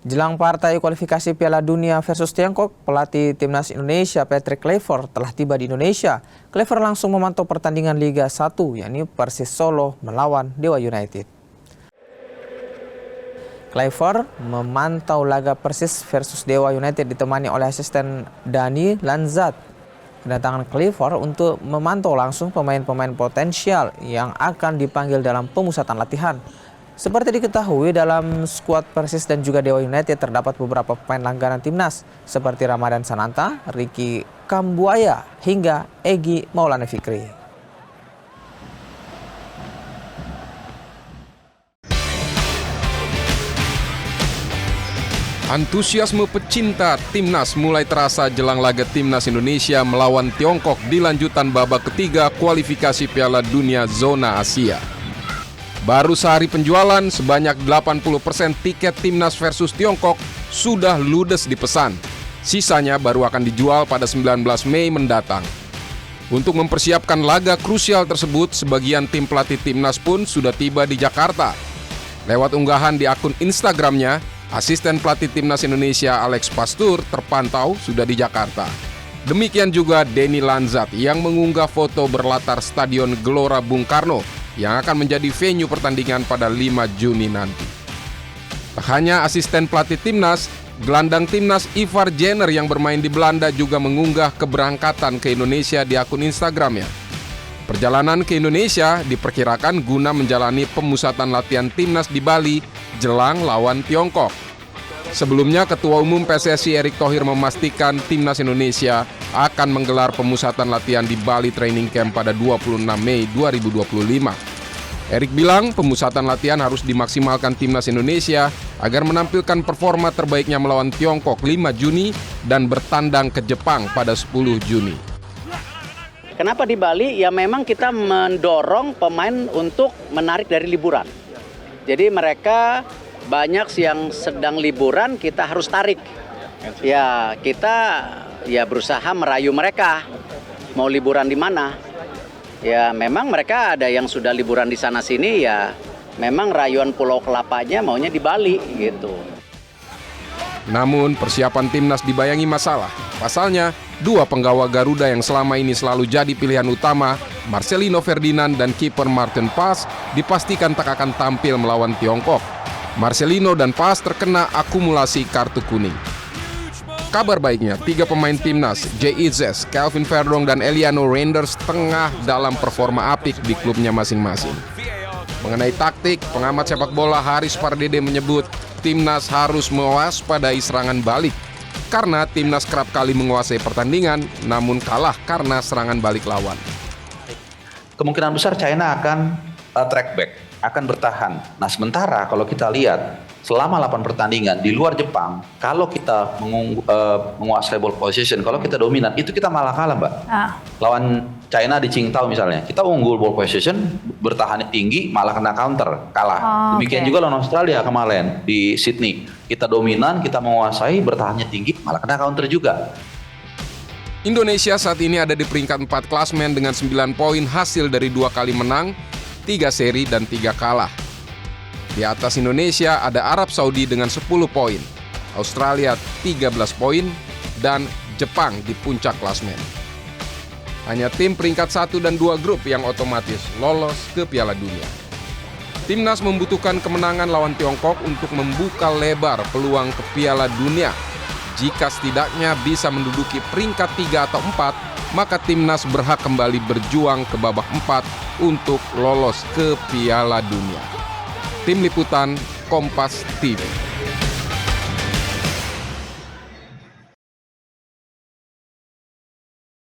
Jelang partai kualifikasi Piala Dunia versus Tiongkok, pelatih Timnas Indonesia Patrick Kluivert telah tiba di Indonesia. Kluivert langsung memantau pertandingan Liga 1, yakni Persis Solo melawan Dewa United. Kluivert memantau laga Persis versus Dewa United ditemani oleh asisten Dani Lanzat. Kedatangan Kluivert untuk memantau langsung pemain-pemain potensial yang akan dipanggil dalam pemusatan latihan. Seperti diketahui, dalam skuad Persis dan juga Dewa United terdapat beberapa pemain langganan timnas seperti Ramadan Sananta, Ricky Kambuaya, hingga Egy Maulana Fikri. Antusiasme pecinta timnas mulai terasa jelang laga timnas Indonesia melawan Tiongkok di lanjutan babak ketiga kualifikasi Piala Dunia Zona Asia. Baru sehari penjualan, sebanyak 80% tiket timnas versus Tiongkok sudah ludes dipesan. Sisanya baru akan dijual pada 19 Mei mendatang. Untuk mempersiapkan laga krusial tersebut, sebagian tim pelatih timnas pun sudah tiba di Jakarta. Lewat unggahan di akun Instagramnya, asisten pelatih timnas Indonesia Alex Pastur terpantau sudah di Jakarta. Demikian juga Dani Lanzat yang mengunggah foto berlatar Stadion Gelora Bung Karno yang akan menjadi venue pertandingan pada 5 Juni nanti. Tak hanya asisten pelatih timnas, gelandang timnas Ivar Jenner yang bermain di Belanda juga mengunggah keberangkatan ke Indonesia di akun Instagramnya. Perjalanan ke Indonesia diperkirakan guna menjalani pemusatan latihan timnas di Bali jelang lawan Tiongkok. Sebelumnya, Ketua Umum PSSI Erick Thohir memastikan timnas Indonesia akan menggelar pemusatan latihan di Bali Training Camp pada 26 Mei 2025. Erick bilang pemusatan latihan harus dimaksimalkan timnas Indonesia agar menampilkan performa terbaiknya melawan Tiongkok 5 Juni dan bertandang ke Jepang pada 10 Juni. Kenapa di Bali? Ya memang kita mendorong pemain untuk menarik dari liburan. Jadi mereka banyak yang sedang liburan, kita harus tarik. Ya kita berusaha merayu mereka mau liburan di mana. Ya memang mereka ada yang sudah liburan di sana sini, ya memang rayuan Pulau Kelapanya maunya di Bali gitu. Namun persiapan timnas dibayangi masalah. Pasalnya, dua penggawa Garuda yang selama ini selalu jadi pilihan utama, Marcelino Ferdinand dan kiper Martin Pas, dipastikan tak akan tampil melawan Tiongkok. Marcelino dan Pas terkena akumulasi kartu kuning. Kabar baiknya, 3 pemain timnas, Jay Itzes, Kelvin Verdong, dan Eliano Reinders tengah dalam performa apik di klubnya masing-masing. Mengenai taktik, pengamat sepak bola Haris Pardede menyebut timnas harus mewaspadai serangan balik karena timnas kerap kali menguasai pertandingan namun kalah karena serangan balik lawan. Kemungkinan besar China akan track back, akan bertahan. Nah sementara kalau kita lihat selama 8 pertandingan di luar Jepang, kalau kita menguasai ball position, kalau kita dominan, itu kita malah kalah, Mbak. Lawan China di Qingdao misalnya, kita unggul ball position, bertahan tinggi, malah kena counter, kalah. Demikian juga lawan Australia kemarin di Sydney, kita dominan, kita menguasai, bertahannya tinggi, malah kena counter juga. Indonesia saat ini ada di peringkat 4 klasmen dengan 9 poin hasil dari 2 kali menang, 3 seri dan 3 kalah. Di atas Indonesia ada Arab Saudi dengan 10 poin, Australia 13 poin, dan Jepang di puncak klasmen. Hanya tim peringkat 1 dan 2 grup yang otomatis lolos ke Piala Dunia. Timnas membutuhkan kemenangan lawan Tiongkok untuk membuka lebar peluang ke Piala Dunia. Jika setidaknya bisa menduduki peringkat 3 atau 4, maka timnas berhak kembali berjuang ke babak 4 untuk lolos ke Piala Dunia. Tim Liputan Kompas TV.